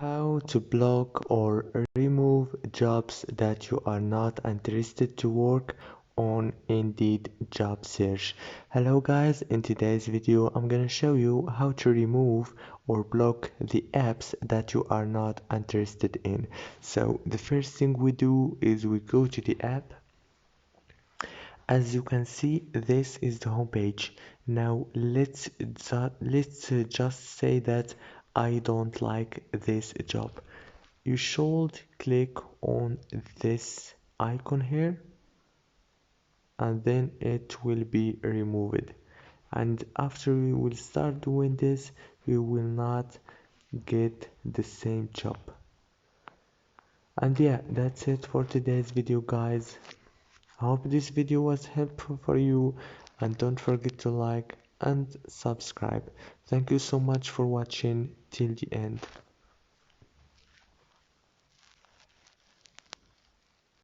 How to block or remove jobs that you are not interested to work on Indeed job search. Hello guys, in today's video I'm gonna show you how to remove or block the apps that you are not interested in. So the first thing we do is we go to the app. As you can see, this is the home page. Now let's just say that I don't like this job. You should click on this icon here and then it will be removed. And after we will start doing this, we will not get the same job. And yeah, that's it for today's video, guys. I hope this video was helpful for you, and don't forget to like and subscribe. Thank you so much for watching till the end.